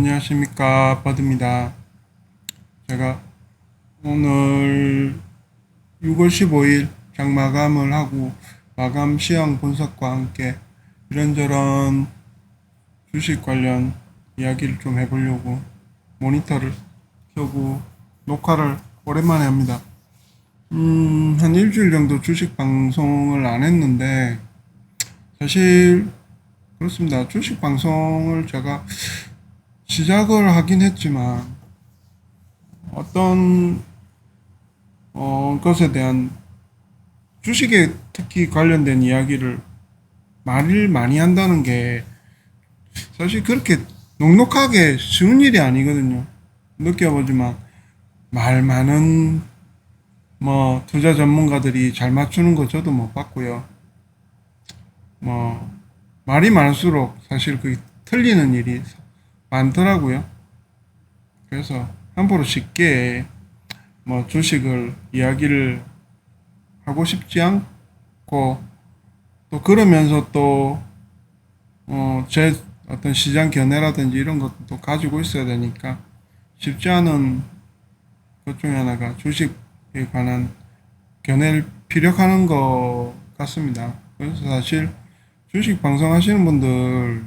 안녕하십니까, 버드입니다. 제가 오늘 6월 15일 장 마감을 하고 마감 시황 분석과 함께 이런저런 주식 관련 이야기를 좀 해보려고 모니터를 켜고 녹화를 오랜만에 합니다. 한 일주일 정도 주식 방송을 안 했는데 사실 그렇습니다. 주식 방송을 제가 시작을 하긴 했지만 어떤 것에 대한 주식에 특히 관련된 이야기를 말을 많이 한다는 게 사실 그렇게 녹록하게 쉬운 일이 아니거든요. 느껴보지만 말 많은 투자 전문가들이 잘 맞추는 거 저도 못 봤고요. 뭐 말이 많을수록 사실 그 틀리는 일이 많더라고요. 그래서 함부로 쉽게 주식을 이야기를 하고 싶지 않고 또 그러면서 또 제 어떤 시장 견해라든지 이런 것도 가지고 있어야 되니까 쉽지 않은 것 중에 하나가 주식에 관한 견해를 피력하는 것 같습니다. 그래서 사실 주식 방송하시는 분들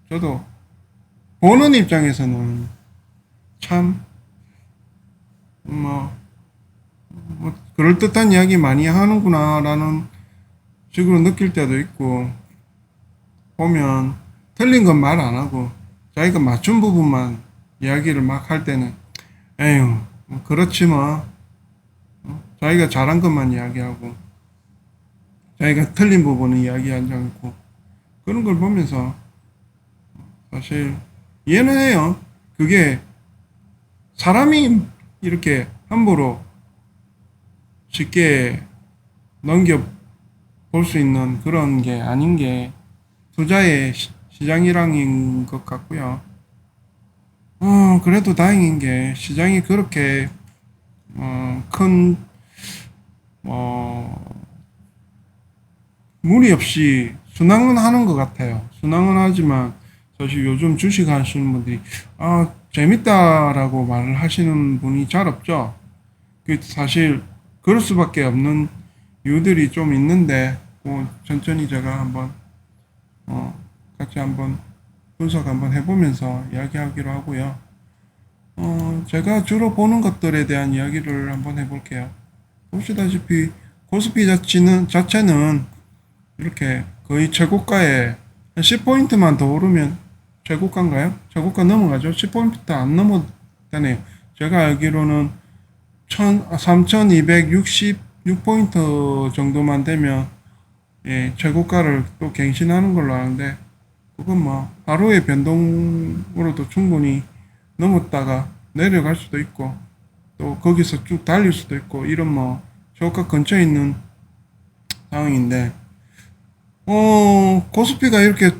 저도 보는 입장에서는 참 뭐 그럴듯한 이야기 많이 하는구나라는 식으로 느낄 때도 있고, 보면 틀린 건 말 안 하고 자기가 맞춘 부분만 이야기를 막 할 때는 에휴 그렇지 뭐, 자기가 잘한 것만 이야기하고 자기가 틀린 부분은 이야기하지 않고 그런 걸 보면서 사실 이해는 해요. 그게 사람이 이렇게 함부로 쉽게 넘겨 볼 수 있는 그런 게 아닌 게 투자의 시장이랑인 것 같고요. 그래도 다행인 게 시장이 그렇게 큰 무리 없이 순항은 하는 것 같아요. 순항은 하지만 사실 요즘 주식 하시는 분들이 재밌다라고 말을 하시는 분이 잘 없죠. 그 사실 그럴 수밖에 없는 이유들이 좀 있는데 천천히 제가 한번 같이 한번 분석 한번 해보면서 이야기하기로 하고요. 제가 주로 보는 것들에 대한 이야기를 한번 해볼게요. 보시다시피 코스피 자체는 이렇게 거의 최고가에 한 10포인트만 더 오르면 최고가인가요? 최고가 넘어가죠. 10포인트 안 넘어가네요. 제가 알기로는 3266포인트 정도만 되면 최고가를 또 갱신하는 걸로 아는데, 그건 하루의 변동으로도 충분히 넘었다가 내려갈 수도 있고 또 거기서 쭉 달릴 수도 있고 이런 저가 근처에 있는 상황인데, 코스피가 이렇게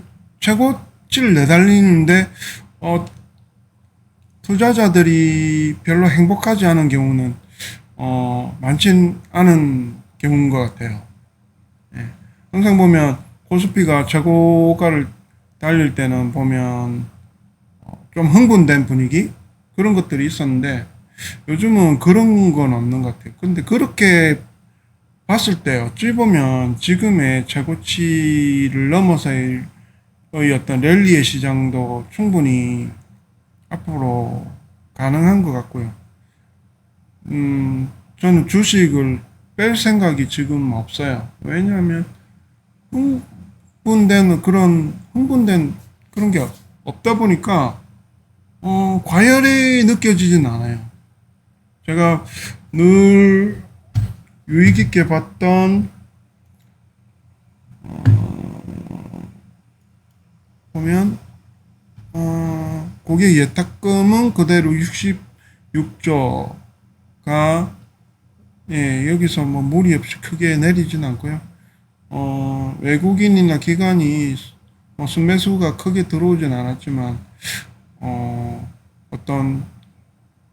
최고치를 내달리는데 투자자들이 별로 행복하지 않은 경우는 많진 않은 경우인 것 같아요. 예. 항상 보면 코스피가 최고가를 달릴 때는 보면 좀 흥분된 분위기 그런 것들이 있었는데 요즘은 그런 건 없는 것 같아요. 근데 그렇게 봤을 때 어찌 보면 지금의 최고치를 넘어서의 어떤 랠리의 시장도 충분히 앞으로 가능한 것 같고요. 저는 주식을 뺄 생각이 지금 없어요. 왜냐하면 흥분된 그런 게 없다 보니까 과열이 느껴지진 않아요. 제가 늘 유익 있게 봤던 보면 고객 예탁금은 그대로 66조가 여기서 무리 없이 크게 내리진 않고요. 외국인이나 기관이 순매수가 크게 들어오진 않았지만 어떤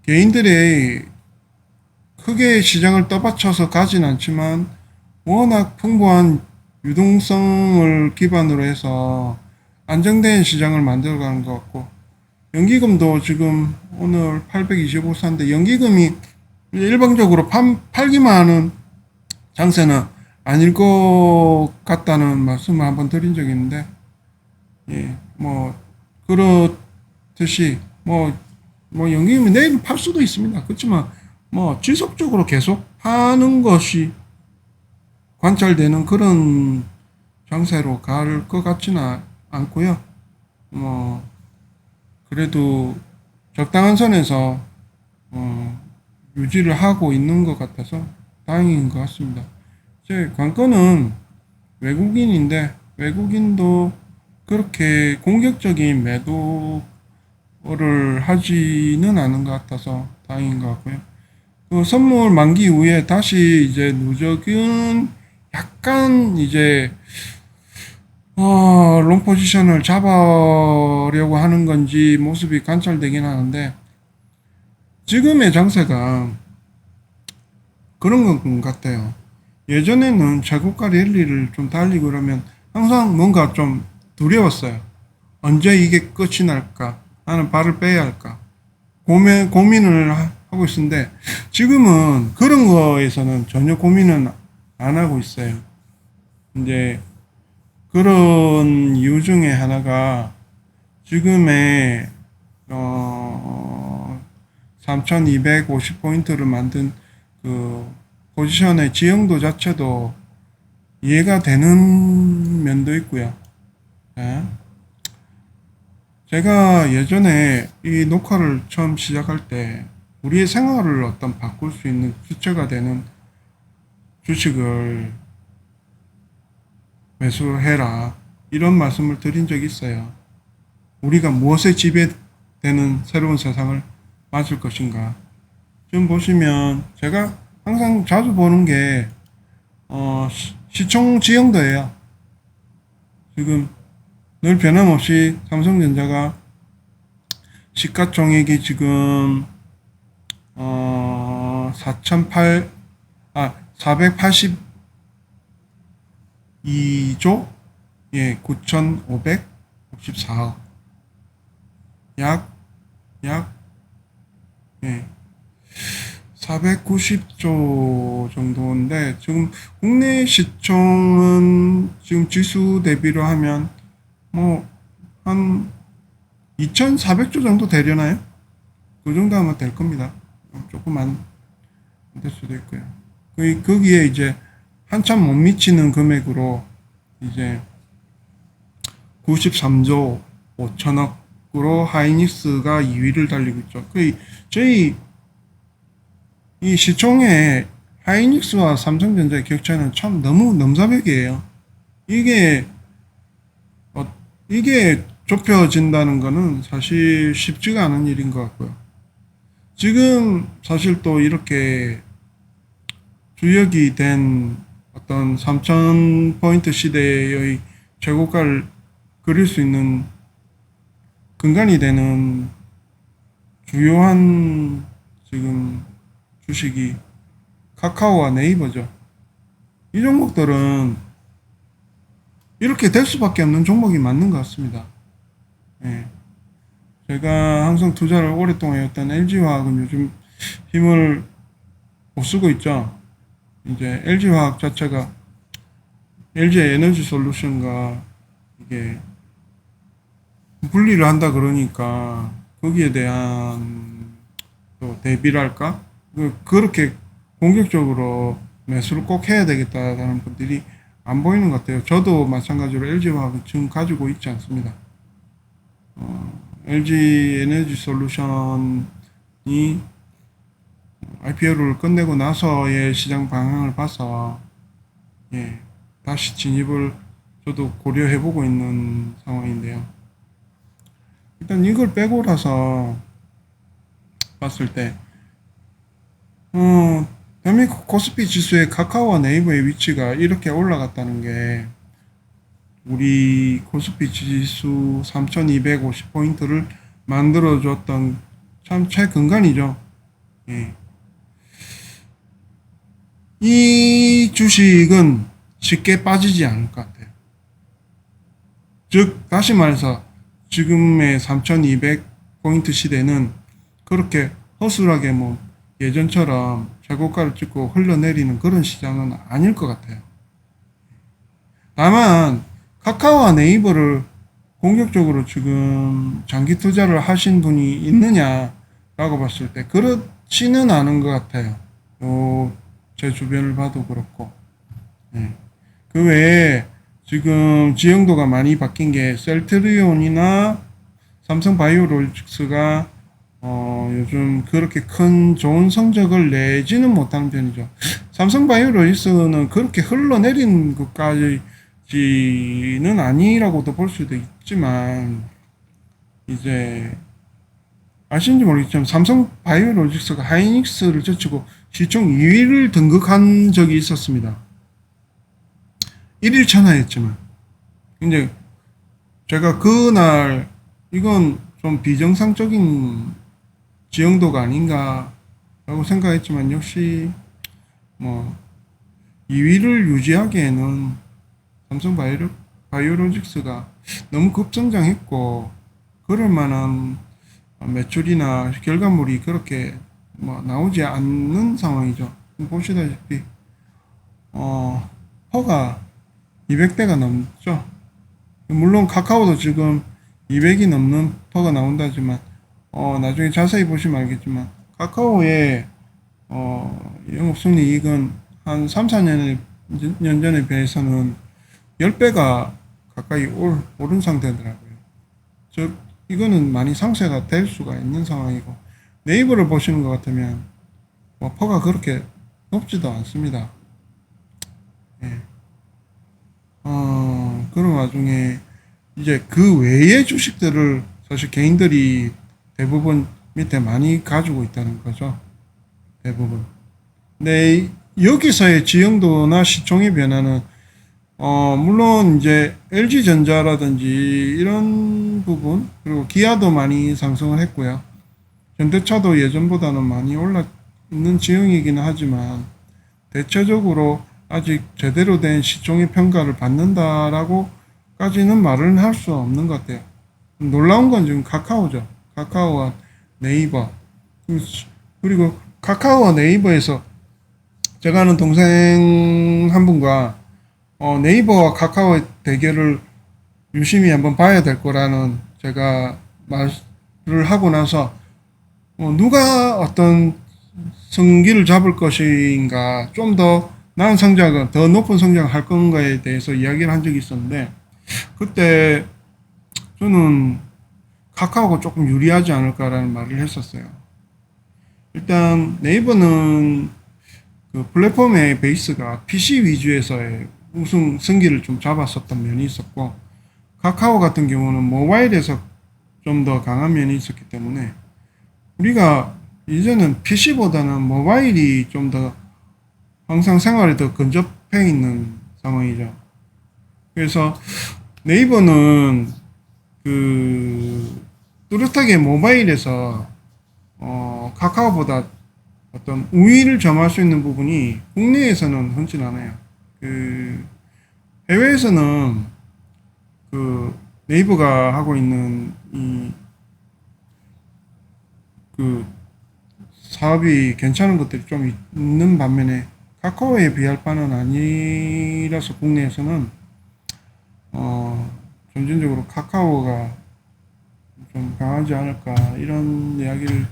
개인들의 크게 시장을 떠받쳐서 가진 않지만 워낙 풍부한 유동성을 기반으로 해서 안정된 시장을 만들어가는 것 같고, 연기금도 지금 오늘 825사인데 연기금이 일방적으로 팔기만 하는 장세는 아닐 것 같다는 말씀을 한번 드린 적이 있는데, 예, 뭐 그렇듯이 뭐 연기금이 내일 팔 수도 있습니다. 그렇지만 뭐 지속적으로 계속 파는 것이 관찰되는 그런 장세로 갈 것 같지는 않고요. 뭐 그래도 적당한 선에서 유지를 하고 있는 것 같아서 다행인 것 같습니다. 제 관건은 외국인인데 외국인도 그렇게 공격적인 매도를 하지는 않은 것 같아서 다행인 것 같고요. 그 선물 만기 후에 다시 이제 누적은 약간 이제 롱 포지션을 잡으려고 하는 건지 모습이 관찰되긴 하는데 지금의 장세가 그런 것 같아요. 예전에는 최고가 랠리를 좀 달리고 그러면 항상 뭔가 좀 두려웠어요. 언제 이게 끝이 날까? 나는 발을 빼야 할까? 고민을 하고 있었는데 지금은 그런 거에서는 전혀 고민은 안 하고 있어요. 이제 그런 이유 중에 하나가 지금의 3250포인트를 만든 그 포지션의 지형도 자체도 이해가 되는 면도 있고요. 예. 제가 예전에 이 녹화를 처음 시작할 때 우리의 생활을 어떤 바꿀 수 있는 주체가 되는 주식을 매수해라 이런 말씀을 드린 적이 있어요. 우리가 무엇에 지배되는 새로운 세상을 맞을 것인가. 지금 보시면 제가 항상 자주 보는 게 시총 지형도예요. 지금 늘 변함없이 삼성전자가 시가총액이 지금 482조 예, 9,564억 약 예, 490조 정도인데 지금 국내 시총은 지금 지수 대비로 하면 뭐 한 2,400조 정도 되려나요? 그 정도 하면 될 겁니다. 조금 안 될 수도 있고요. 거기에 이제 한참 못 미치는 금액으로 이제 93조 5천억으로 하이닉스가 2위를 달리고 있죠. 저희 이 시총의 하이닉스와 삼성전자의 격차는 참 너무 넘사벽이에요. 이게 이게 좁혀진다는 거는 사실 쉽지가 않은 일인 것 같고요. 지금 사실 또 이렇게 주역이 된 어떤 3000포인트 시대의 최고가를 그릴 수 있는 근간이 되는 주요한 지금 주식이 카카오와 네이버죠. 이 종목들은 이렇게 될 수밖에 없는 종목이 맞는 것 같습니다. 예. 제가 항상 투자를 오랫동안 했던 LG화학은 요즘 힘을 못 쓰고 있죠. 이제 LG화학 자체가 LG 에너지 솔루션과 이게 분리를 한다 그러니까 거기에 대한 또 대비랄까? 그렇게 공격적으로 매수를 꼭 해야 되겠다라는 분들이 안 보이는 것 같아요. 저도 마찬가지로 LG화학은 지금 가지고 있지 않습니다. LG 에너지 솔루션이 IPO를 끝내고 나서의 시장 방향을 봐서 예, 다시 진입을 저도 고려해보고 있는 상황인데요. 일단 이걸 빼고라서 봤을 때 대한민국 코스피 지수의 카카오와 네이버의 위치가 이렇게 올라갔다는 게 우리 코스피 지수 3250포인트를 만들어줬던 참 최근간이죠. 예. 이 주식은 쉽게 빠지지 않을 것 같아요. 즉, 다시 말해서 지금의 3200 포인트 시대는 그렇게 허술하게 뭐 예전처럼 최고가를 찍고 흘러내리는 그런 시장은 아닐 것 같아요. 다만 카카오와 네이버를 공격적으로 지금 장기 투자를 하신 분이 있느냐라고 봤을 때 그렇지는 않은 것 같아요. 제 주변을 봐도 그렇고. 예. 그 외에 지금 지형도가 많이 바뀐 게 셀트리온이나 삼성 바이오로직스가 요즘 그렇게 큰 좋은 성적을 내지는 못하는 편이죠. 삼성 바이오로직스는 그렇게 흘러내린 것까지는 아니라고도 볼 수도 있지만 이제 아시는지 모르겠지만 삼성 바이오로직스가 하이닉스를 제치고 시총 2위를 등극한 적이 있었습니다. 1일 천하였지만 이제 제가 그날 이건 좀 비정상적인 지형도가 아닌가라고 생각했지만 역시 뭐 2위를 유지하기에는 삼성 바이오로직스가 너무 급성장했고 그럴 만한 매출이나 결과물이 그렇게 뭐 나오지 않는 상황이죠. 보시다시피 퍼가 200대가 넘죠. 물론 카카오도 지금 200이 넘는 퍼가 나온다지만 나중에 자세히 보시면 알겠지만 카카오의 영업순이익은 한 3, 4년 전에 비해서는 10배가 가까이 오른 상태더라고요. 즉 이거는 많이 상쇄가 될 수가 있는 상황이고 네이버를 보시는 것 같으면 뭐 퍼가 그렇게 높지도 않습니다. 예. 그런 와중에 이제 그 외의 주식들을 사실 개인들이 대부분 밑에 많이 가지고 있다는 거죠. 대부분. 근데 여기서의 지형도나 시총의 변화는 물론 이제 LG전자라든지 이런 부분 그리고 기아도 많이 상승을 했고요. 현대차도 예전보다는 많이 올라 있는 지형이기는 하지만 대체적으로 아직 제대로 된 시총의 평가를 받는다라고까지는 말을 할 수 없는 것 같아요. 놀라운 건 지금 카카오죠. 카카오와 네이버. 그리고 카카오와 네이버에서 제가 아는 동생 한 분과 네이버와 카카오의 대결을 유심히 한번 봐야 될 거라는 제가 말을 하고 나서 누가 어떤 성기를 잡을 것인가 좀 더 나은 성장은 더 높은 성장을 할 건가에 대해서 이야기를 한 적이 있었는데 그때 저는 카카오가 조금 유리하지 않을까라는 말을 했었어요. 일단 네이버는 그 플랫폼의 베이스가 PC 위주에서의 우승 승기를 좀 잡았었던 면이 있었고 카카오 같은 경우는 모바일에서 좀 더 강한 면이 있었기 때문에 우리가 이제는 PC보다는 모바일이 좀 더 항상 생활에 더 근접해 있는 상황이죠. 그래서 네이버는 뚜렷하게 모바일에서 카카오보다 어떤 우위를 점할 수 있는 부분이 국내에서는 흔치 않아요. 해외에서는 네이버가 하고 있는 사업이 괜찮은 것들이 좀 있는 반면에 카카오에 비할 바는 아니라서 국내에서는 점진적으로 카카오가 좀 강하지 않을까 이런 이야기를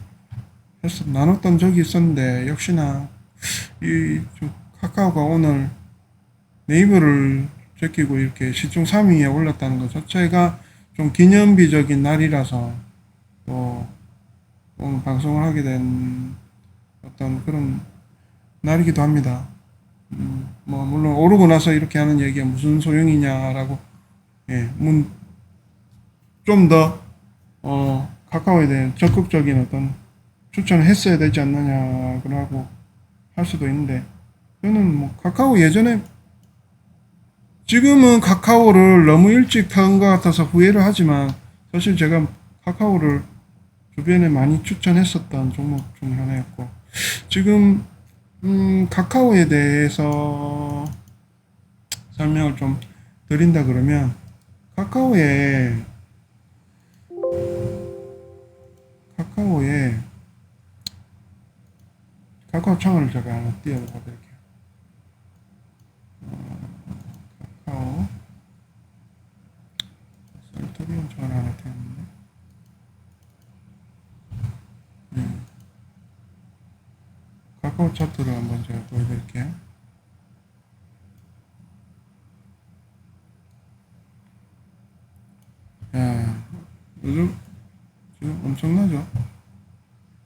나눴던 적이 있었는데 역시나 좀 카카오가 오늘 네이버를 제끼고 이렇게 시총 3위에 올랐다는 것 자체가 좀 기념비적인 날이라서 또 오늘 방송을 하게 된 어떤 그런 날이기도 합니다. 뭐 물론 오르고 나서 이렇게 하는 얘기가 무슨 소용이냐라고 좀 더 카카오에 대한 적극적인 어떤 추천을 했어야 되지 않느냐라고 할 수도 있는데 저는 뭐 카카오 예전에 지금은 카카오를 너무 일찍 탄 것 같아서 후회를 하지만 사실 제가 카카오를 주변에 많이 추천했었던 종목 중 하나였고 지금 카카오에 대해서 설명을 좀 드린다 그러면 카카오에 카카오에 카카오 창을 제가 하나 띄워봐 드릴게요. 카카오 설토리온 창을 하나 띄웠는데 카카오 차트를 한번 제가 보여드릴게요. 야, 요즘 지금 엄청나죠?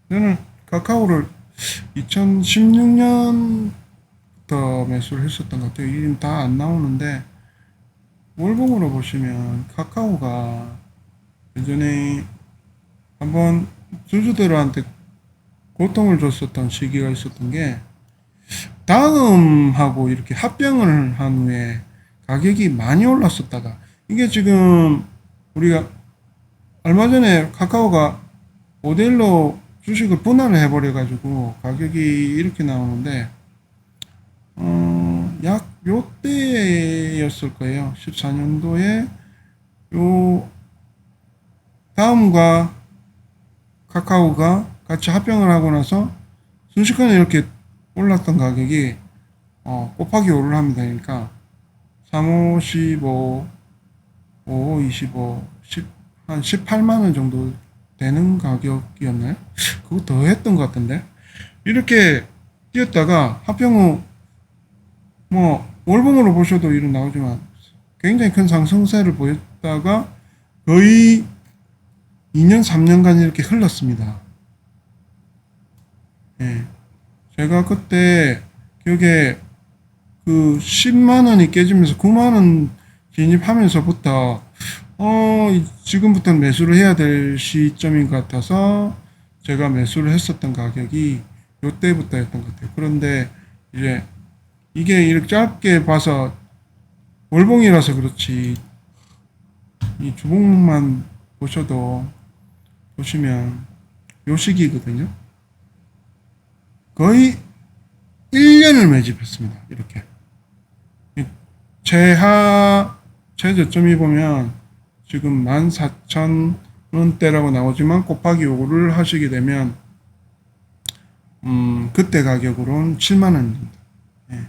저는 카카오를 2016년부터 매수를 했었던 것 같아요. 이름 다 안 나오는데 월봉으로 보시면 카카오가 예전에 한번 주주들한테 고통을 줬었던 시기가 있었던 게 다음하고 이렇게 합병을 한 후에 가격이 많이 올랐었다가 이게 지금 우리가 얼마 전에 카카오가 5대1로 주식을 분할을 해버려가지고 가격이 이렇게 나오는데 약 요때였을 거예요. 14년도에 요 다음과 카카오가 같이 합병을 하고 나서 순식간에 이렇게 올랐던 가격이 곱하기 5를 하면 되니까 3, 5, 15, 5, 25, 10, 한 18만 원 정도 되는 가격이었나요? 그거 더 했던 것 같은데 이렇게 뛰었다가 합병 후 뭐 월봉으로 보셔도 이런 나오지만 굉장히 큰 상승세를 보였다가 거의 2년 3년간 이렇게 흘렀습니다. 예. 제가 그때 기억에 그 10만 원이 깨지면서 9만 원 진입하면서부터 지금부터는 매수를 해야 될 시점인 것 같아서 제가 매수를 했었던 가격이 요때부터였던 것 같아요. 그런데 이제 이게 이렇게 짧게 봐서 월봉이라서 그렇지 이 주봉만 보셔도 보시면 요 시기거든요. 거의 1년을 매집했습니다. 이렇게 최저점이 보면 지금 14,000원대라고 나오지만 곱하기 5를 하시게 되면 그때 가격으로는 7만 원입니다. 예.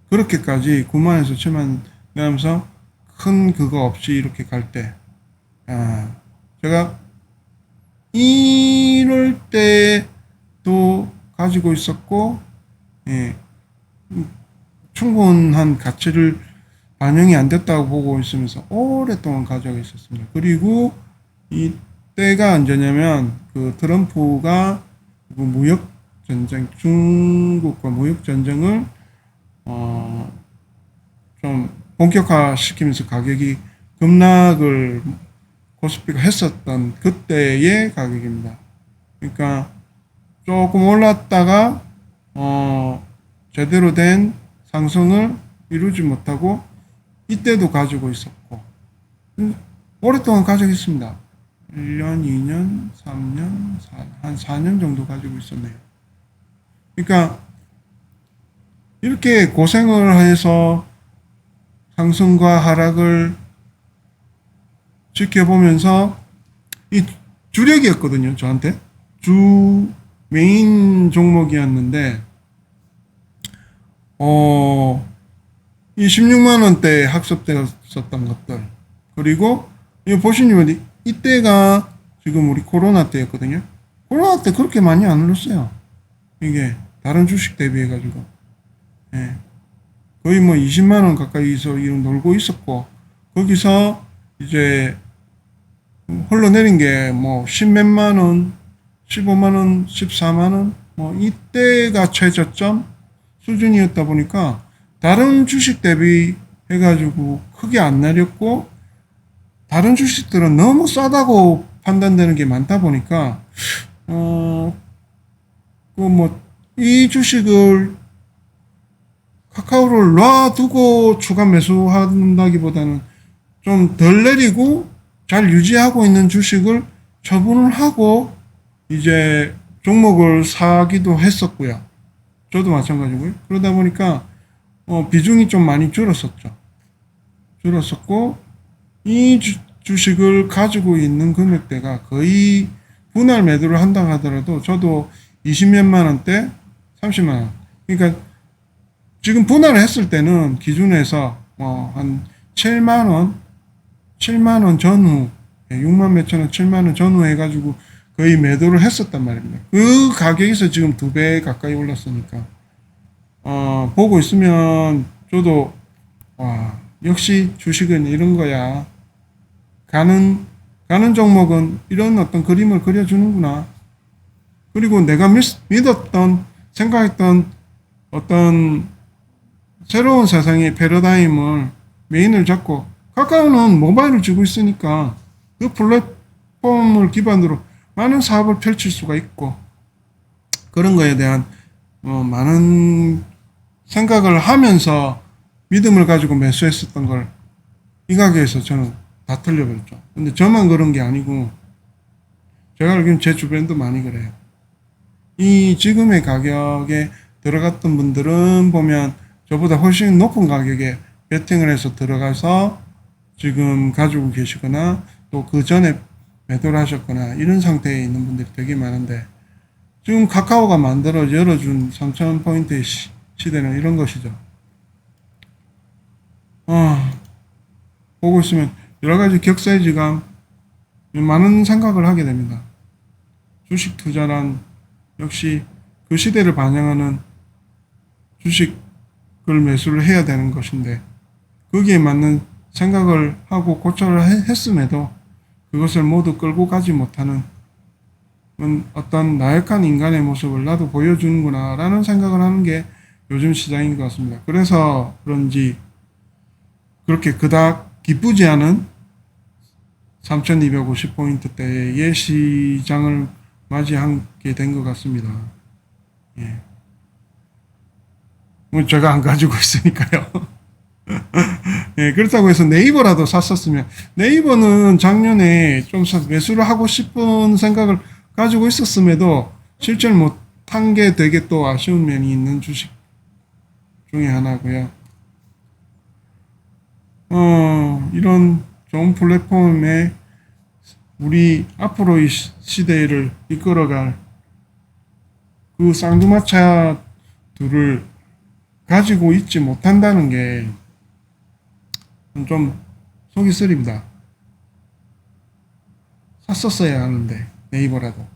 그렇게까지 9만에서 7만 내면서 큰 그거 없이 이렇게 갈 때 제가 이럴 때도 가지고 있었고 예, 충분한 가치를 반영이 안 됐다고 보고 있으면서 오랫동안 가지고 있었습니다. 그리고 이때가 언제냐면 그 트럼프가 그 무역 전쟁, 중국과 무역 전쟁을 좀 본격화시키면서 가격이 급락을 코스피가 했었던 그때의 가격입니다. 그러니까 조금 올랐다가 제대로 된 상승을 이루지 못하고 이때도 가지고 있었고 오랫동안 가지고 있습니다. 1년, 2년, 3년, 한 4년 정도 가지고 있었네요. 그러니까 이렇게 고생을 해서 상승과 하락을 지켜보면서 이 주력이었거든요. 저한테 주 메인 종목이었는데 이 16만 원대 학습되었었던 것들 그리고 이 보시면 이때가 지금 우리 코로나 때였거든요. 코로나 때 그렇게 많이 안 올랐어요. 이게 다른 주식 대비해 가지고 예. 거의 뭐 20만 원 가까이서 놀고 있었고 거기서 이제 흘러내린 게 뭐 10몇만 원, 15만 원, 14만 원 뭐 이때가 최저점 수준이었다 보니까 다른 주식 대비 해가지고 크게 안 내렸고 다른 주식들은 너무 싸다고 판단되는 게 많다 보니까 이 주식을 카카오를 놔두고 추가 매수한다기보다는 좀 덜 내리고 잘 유지하고 있는 주식을 처분을 하고 이제 종목을 사기도 했었고요. 저도 마찬가지고요. 그러다 보니까 비중이 좀 많이 줄었었고 이 주식을 가지고 있는 금액대가 거의 분할 매도를 한다 하더라도 저도 20몇만 원대, 30만 원. 그러니까 지금 분할을 했을 때는 기준에서 한 7만 원, 7만 원 전후, 6만 몇천 원, 7만 원 전후 해가지고 거의 매도를 했었단 말입니다. 그 가격에서 지금 2배 가까이 올랐으니까 보고 있으면 저도 와, 역시 주식은 이런 거야. 가는 종목은 이런 어떤 그림을 그려주는구나. 그리고 내가 믿었던, 생각했던 어떤 새로운 세상의 패러다임을 메인을 잡고, 카카오는 모바일을 쥐고 있으니까 그 플랫폼을 기반으로 많은 사업을 펼칠 수가 있고, 그런 거에 대한 많은 생각을 하면서 믿음을 가지고 매수했었던 걸 이 가게에서 저는 다 틀려버렸죠. 근데 저만 그런 게 아니고 제가 알기로는 제 주변도 많이 그래요. 이 지금의 가격에 들어갔던 분들은 보면 저보다 훨씬 높은 가격에 베팅을 해서 들어가서 지금 가지고 계시거나 또 그 전에 매도를 하셨거나 이런 상태에 있는 분들이 되게 많은데, 지금 카카오가 만들어 열어준 3,000포인트의 시대는 이런 것이죠. 보고 있으면 여러 가지 격세지감, 많은 생각을 하게 됩니다. 주식 투자란 역시 그 시대를 반영하는 주식을 매수를 해야 되는 것인데, 거기에 맞는 생각을 하고 고찰을 했음에도 그것을 모두 끌고 가지 못하는 어떤 나약한 인간의 모습을 나도 보여주는구나 라는 생각을 하는 게 요즘 시장인 것 같습니다. 그래서 그런지 그렇게 그닥 기쁘지 않은 3250포인트대의 시장을 맞이하게 된 것 같습니다. 예. 뭐 제가 안 가지고 있으니까요. 예, 그렇다고 해서 네이버라도 샀었으면, 네이버는 작년에 좀 매수를 하고 싶은 생각을 가지고 있었음에도 실제를 못한 게 되게 또 아쉬운 면이 있는 주식 중에 하나고요. 이런 좋은 플랫폼에 우리 앞으로 이 시대를 이끌어갈 그 쌍두마차들을 가지고 있지 못한다는 게 좀 속이 쓰립니다. 샀었어야 하는데, 네이버라도.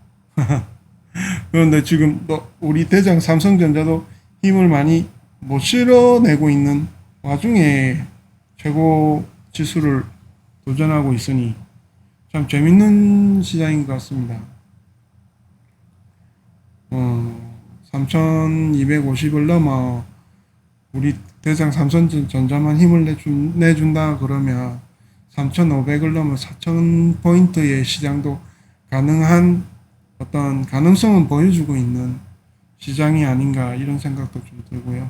그런데 지금 우리 대장 삼성전자도 힘을 많이 못 실어내고 있는 와중에 최고 지수를 도전하고 있으니 참 재밌는 시장인 것 같습니다. 3250을 넘어 우리 대장 삼성전자만 힘을 내준다 그러면 3500을 넘어 4000포인트의 시장도 가능한 어떤 가능성은 보여주고 있는 시장이 아닌가 이런 생각도 좀 들고요.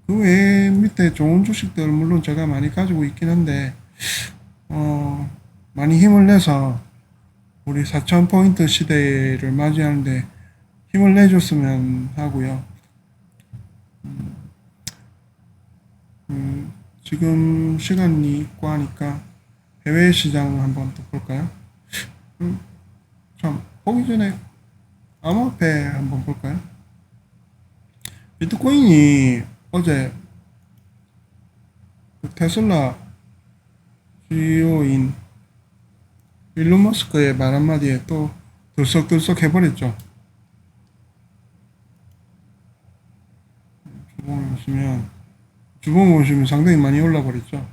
그 외에 밑에 좋은 주식들 물론 제가 많이 가지고 있긴 한데 많이 힘을 내서 우리 4000포인트 시대를 맞이하는데 힘을 내줬으면 하고요. 지금 시간이 있고 하니까 해외 시장 한번 또 볼까요? 참 보기 전에 암호화폐 한번 볼까요? 비트코인이 어제 그 테슬라 CEO인 일론 머스크의 말 한마디에 또 들썩들썩 해버렸죠. 주봉을 보시면 상당히 많이 올라버렸죠.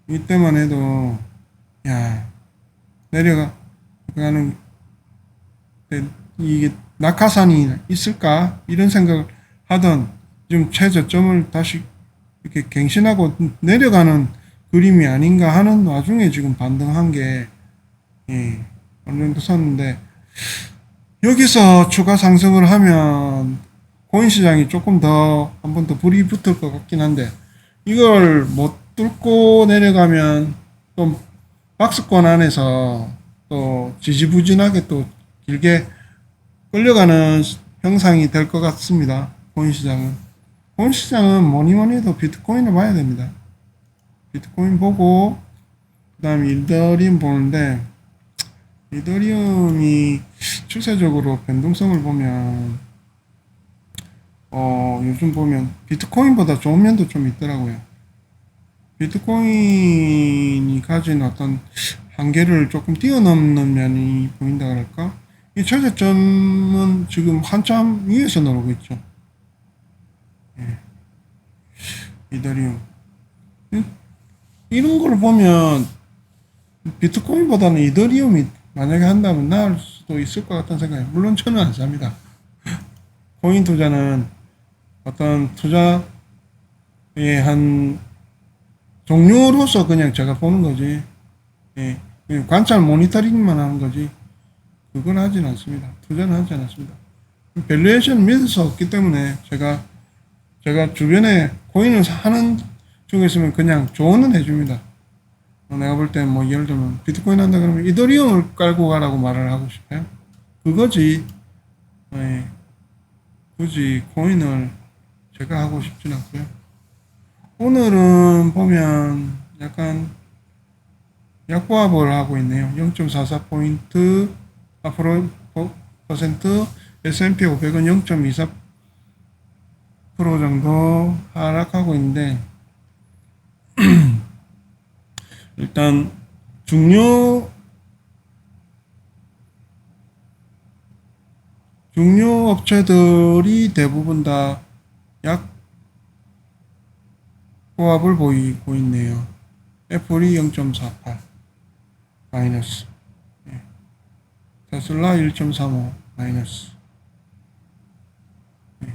이때만 해도 야 내려가는 이게 낙하산이 있을까 이런 생각을 하던 지금 최저점을 다시 이렇게 갱신하고 내려가는 그림이 아닌가 하는 와중에 지금 반등한 게 어느 정도 섰는데, 여기서 추가 상승을 하면 코인 시장이 조금 더 한 번 더 불이 붙을 것 같긴 한데, 이걸 못 뚫고 내려가면 또 박스권 안에서 또 지지부진하게 또 길게 끌려가는 형상이 될 것 같습니다. 코인 시장은 뭐니 뭐니 해도 비트코인을 봐야 됩니다. 비트코인 보고 그 다음에 일더림 보는데, 이더리움이 추세적으로 변동성을 보면 요즘 보면 비트코인보다 좋은 면도 좀 있더라고요. 비트코인이 가진 어떤 한계를 조금 뛰어넘는 면이 보인다 그럴까? 이 최저점은 지금 한참 위에서 나오고 있죠. 예, 이더리움. 이런 걸 보면 비트코인보다는 이더리움이 만약에 한다면 나을 수도 있을 것 같다는 생각이, 물론 저는 안 삽니다. 코인 투자는 어떤 투자의 한 종류로서 그냥 제가 보는 거지, 예, 그냥 관찰 모니터링만 하는 거지, 그건 하진 않습니다. 투자는 하지 않았습니다. 밸류에이션 믿을 수 없기 때문에 제가 주변에 코인을 하는 중에 있으면 그냥 조언은 해줍니다. 내가 볼 때 뭐 예를 들면 비트코인 한다 그러면 이더리움을 깔고 가라고 말을 하고 싶어요. 그거지. 예, 굳이 코인을 제가 하고 싶진 않고요. 오늘은 보면 약간 약보합을 하고 있네요. 0.44포인트 앞으로 퍼센트, S&P 500은 0.24% 정도 하락하고 있는데, 일단 중요 업체들이 대부분 다 약보합을 보이고 있네요. 애플이 0.48 마이너스, 예. 테슬라 1.35 마이너스, 예.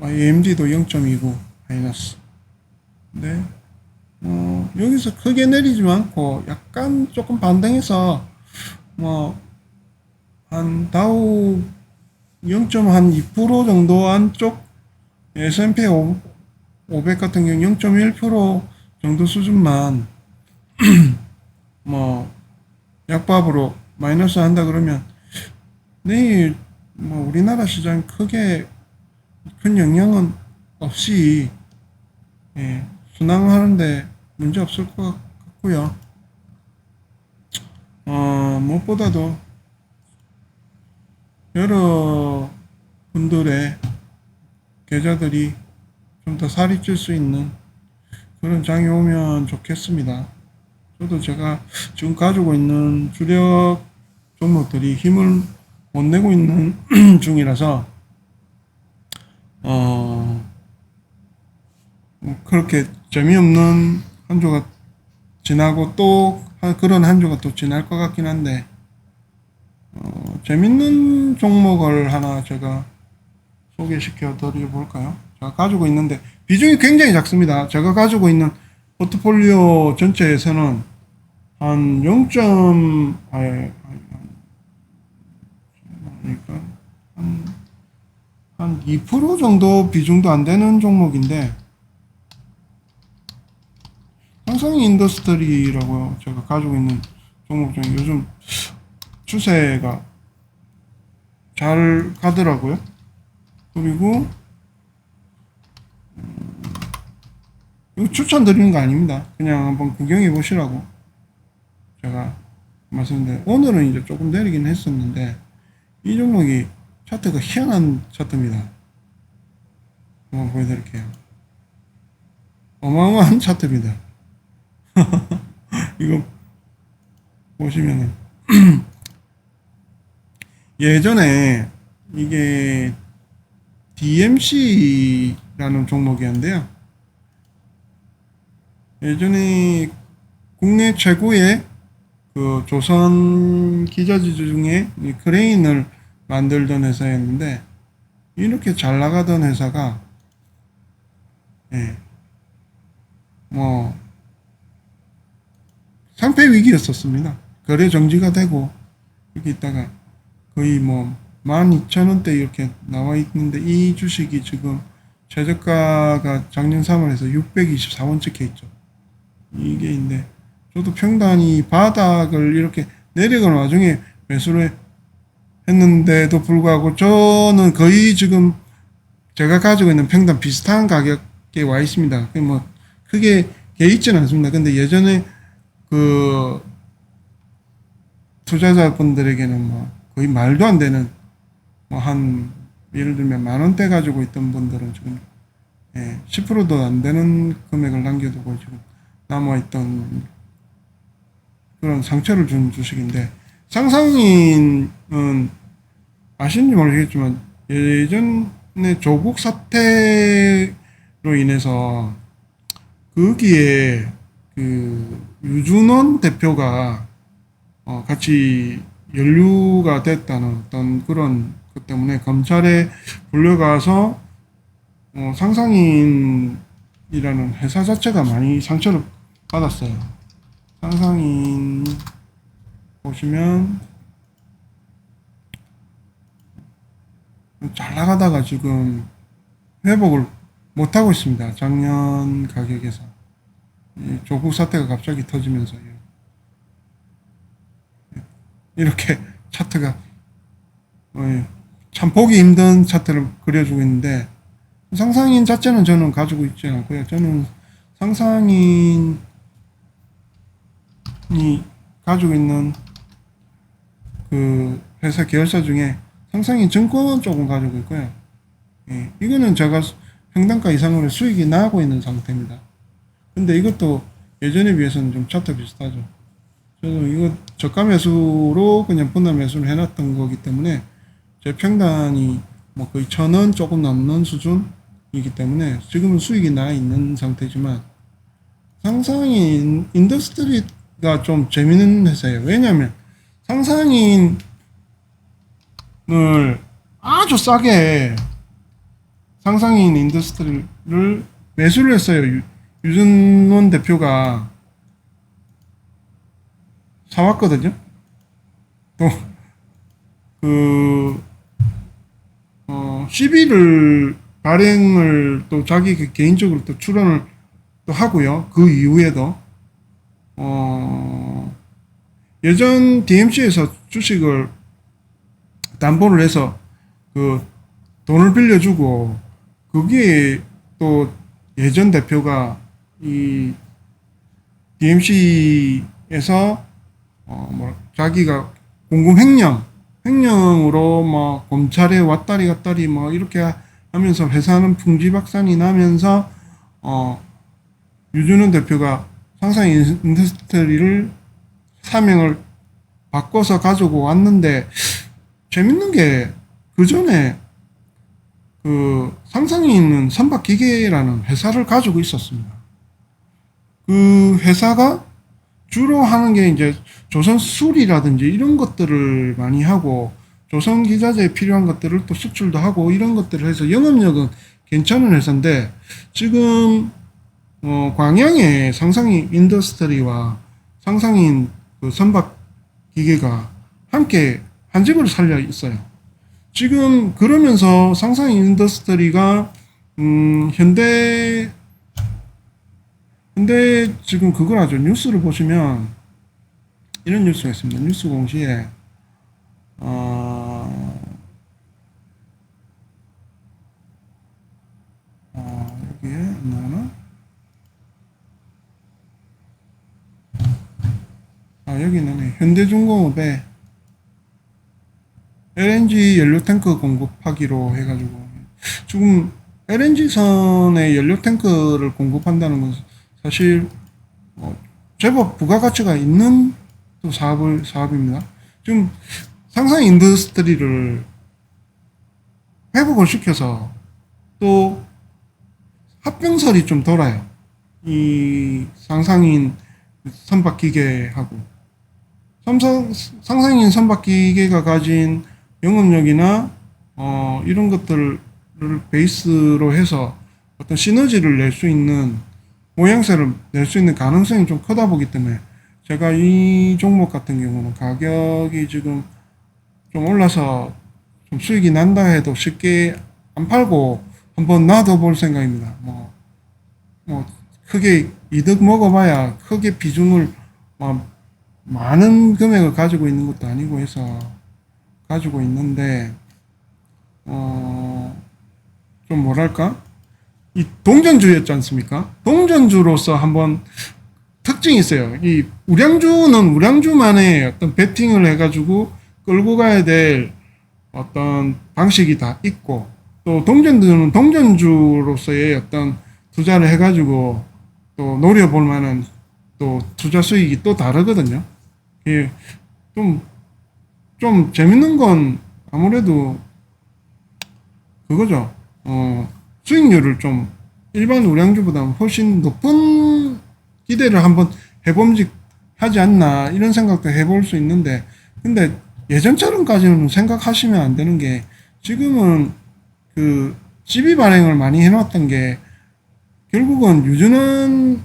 AMD도 0.29 마이너스. 네. 여기서 크게 내리지 않고 약간 조금 반등해서 한 다우 0.2% 정도 안쪽, S&P 500 같은 경우 0.1% 정도 수준만 약밥으로 마이너스 한다 그러면 내일 우리나라 시장 크게 큰 영향은 없이, 예, 순항하는데 문제 없을 것 같고요. 무엇보다도 여러 분들의 계좌들이 좀 더 살이 찔 수 있는 그런 장이 오면 좋겠습니다. 저도 제가 지금 가지고 있는 주력 종목들이 힘을 못 내고 있는 중이라서 그렇게 재미없는 한 주가 지나고 또 그런 한 주가 또 지날 것 같긴 한데, 재밌는 종목을 하나 제가 소개시켜 드려 볼까요? 제가 가지고 있는데 비중이 굉장히 작습니다. 제가 가지고 있는 포트폴리오 전체에서는 한 0. 그러니까 한 2% 정도 비중도 안 되는 종목인데, 삼성 인더스트리라고 제가 가지고 있는 종목 중에 요즘 추세가 잘 가더라고요. 그리고 이거 추천드리는 거 아닙니다. 그냥 한번 구경해 보시라고 제가 말씀드려요. 오늘은 이제 조금 내리긴 했었는데 이 종목이 차트가 희한한 차트입니다. 한번 보여드릴게요. 어마어마한 차트입니다. 이거 보시면은 예전에 이게 DMC라는 종목이었는데요. 예전에 국내 최고의 그 조선 기자재주 중에 크레인을 만들던 회사였는데, 이렇게 잘 나가던 회사가, 예, 상폐 위기였었습니다. 거래 정지가 되고 이렇게 있다가 거의 12,000원대 이렇게 나와 있는데, 이 주식이 지금 최저가가 작년 3월에서 624원 찍혀 있죠. 이게 있는데, 저도 평단이 바닥을 이렇게 내려가는 와중에 매수를 했는데도 불구하고 저는 거의 지금 제가 가지고 있는 평단 비슷한 가격에 와 있습니다. 크게 개의치는 않습니다. 근데 예전에 그 투자자분들에게는 뭐 거의 말도 안 되는 뭐 한 예를 들면 만 원대 가지고 있던 분들은 지금 10%도 안 되는 금액을 남겨두고 지금 남아있던 그런 상처를 준 주식인데 상상인은 아시는지 모르겠지만 예전에 조국 사태로 인해서 거기에 그 유준원 대표가 같이 연루가 됐다는 어떤 그런 것 때문에 검찰에 불려가서 상상인이라는 회사 자체가 많이 상처를 받았어요. 상상인 보시면 잘 나가다가 지금 회복을 못하고 있습니다. 작년 가격에서. 조국 사태가 갑자기 터지면서요. 이렇게 차트가 참 보기 힘든 차트를 그려주고 있는데 상상인 자체는 저는 가지고 있지 않고요. 저는 상상인이 가지고 있는 그 회사 계열사 중에 상상인 증권 쪽은 가지고 있고요. 이거는 제가 평단가 이상으로 수익이 나고 있는 상태입니다. 근데 이것도 예전에 비해서는 좀 차트 비슷하죠. 저도 이거 저가 매수로 그냥 분할 매수를 해놨던 거기 때문에 제 평단이 뭐 거의 1,000원 조금 넘는 수준이기 때문에 지금은 수익이 나 있는 상태지만 상상인 인더스트리가 좀 재밌는 회사예요. 왜냐하면 상상인을 아주 싸게 상상인 인더스트리를 매수를 했어요. 유준원 대표가 사왔거든요. 또, 시비를, 발행을 또 자기 개인적으로 또 출원을 또 하고요. 그 이후에도, 예전 DMC에서 주식을 담보를 해서 그 돈을 빌려주고, 거기에 또 예전 대표가 이 DMC에서 자기가 공금 횡령으로 뭐 검찰에 왔다리 갔다리 뭐 이렇게 하면서 회사는 풍지박산이 나면서 유준원 대표가 상상 인더스트리를 사명을 바꿔서 가지고 왔는데 재밌는 게 그 전에 그 상상이 있는 선박기계라는 회사를 가지고 있었습니다. 그 회사가 주로 하는 게 이제 조선 술이라든지 이런 것들을 많이 하고 조선 기자재에 필요한 것들을 또 수출도 하고 이런 것들을 해서 영업력은 괜찮은 회사인데 지금 광양의 상상인 인더스트리와 상상인 그 선박 기계가 함께 한 집으로 살려 있어요. 지금 그러면서 상상인 인더스트리가 현대 지금 그걸 하죠. 뉴스를 보시면 이런 뉴스가 있습니다. 뉴스 공시에 여기에 나오나? 여기 나네. 현대중공업에 LNG 연료 탱크 공급하기로 해가지고 지금 LNG 선에 연료 탱크를 공급한다는 건 사실 제법 부가가치가 있는 또 사업입니다. 지금 상상 인더스트리를 회복을 시켜서 또 합병설이 좀 돌아요. 이 상상인 선박기계하고 상상인 선박기계가 가진 영업력이나 이런 것들을 베이스로 해서 어떤 시너지를 낼 수 있는 모양새를 낼 수 있는 가능성이 좀 크다 보기 때문에 제가 이 종목 같은 경우는 가격이 지금 좀 올라서 좀 수익이 난다 해도 쉽게 안 팔고 한번 놔둬볼 생각입니다. 뭐 크게 이득 먹어봐야 크게 비중을 많은 금액을 가지고 있는 것도 아니고 해서 가지고 있는데 좀 뭐랄까 이 동전주였지 않습니까? 동전주로서 한번 특징이 있어요. 이 우량주는 우량주만의 어떤 베팅을 해가지고 끌고 가야 될 어떤 방식이 다 있고, 또 동전주는 동전주로서의 어떤 투자를 해가지고 또 노려볼 만한 또 투자 수익이 또 다르거든요. 예, 좀, 좀 재밌는 건 아무래도 그거죠. 수익률을 좀 일반 우량주보다 훨씬 높은 기대를 한번 해봄직 하지 않나 이런 생각도 해볼 수 있는데, 근데 예전처럼까지는 생각하시면 안 되는 게, 지금은 그 시비 발행을 많이 해놨던 게 결국은 유준원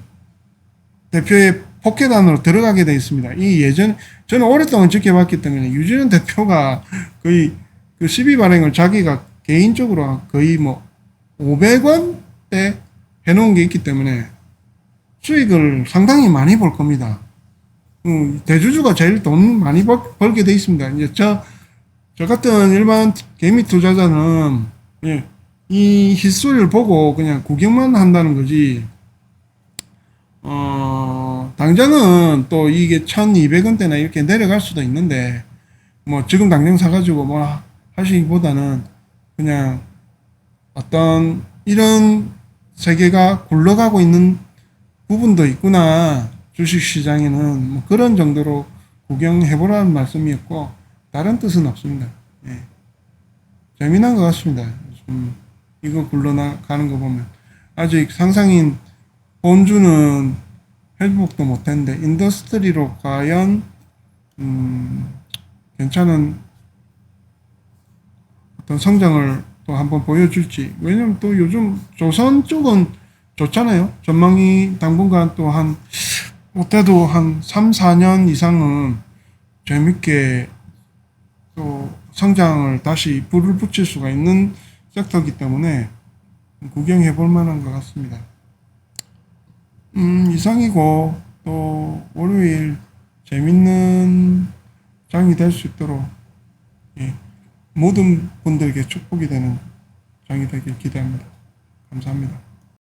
대표의 포켓 안으로 들어가게 돼 있습니다. 이 예전 저는 오랫동안 지켜봤기 때문에 유준원 대표가 거의 그 시비 발행을 자기가 개인적으로 거의 뭐 500원대 해놓은 게 있기 때문에 수익을 상당히 많이 볼 겁니다. 대주주가 제일 돈 많이 벌게 돼 있습니다. 이제 저 같은 일반 개미 투자자는 예, 이 his소리를 보고 그냥 구경만 한다는 거지, 당장은 또 이게 1200원대나 이렇게 내려갈 수도 있는데, 뭐 지금 당장 사가지고 뭐 하시기보다는 그냥 어떤 이런 세계가 굴러가고 있는 부분도 있구나, 주식시장에는 뭐 그런 정도로 구경해보라는 말씀이었고, 다른 뜻은 없습니다. 예. 재미난 것 같습니다. 이거 굴러나가는 거 보면 아직 상상인 본주는 회복도 못했는데 인더스트리로 과연 괜찮은 어떤 성장을 또 한번 보여줄지. 왜냐면 또 요즘 조선 쪽은 좋잖아요. 전망이 당분간 또 한 못해도 한 3, 4년 이상은 재밌게 또 성장을 다시 불을 붙일 수가 있는 섹터이기 때문에 구경해 볼 만한 것 같습니다. 이상이고, 또 월요일 재밌는 장이 될 수 있도록, 예, 모든 분들에게 축복이 되는 장이 되길 기대합니다. 감사합니다.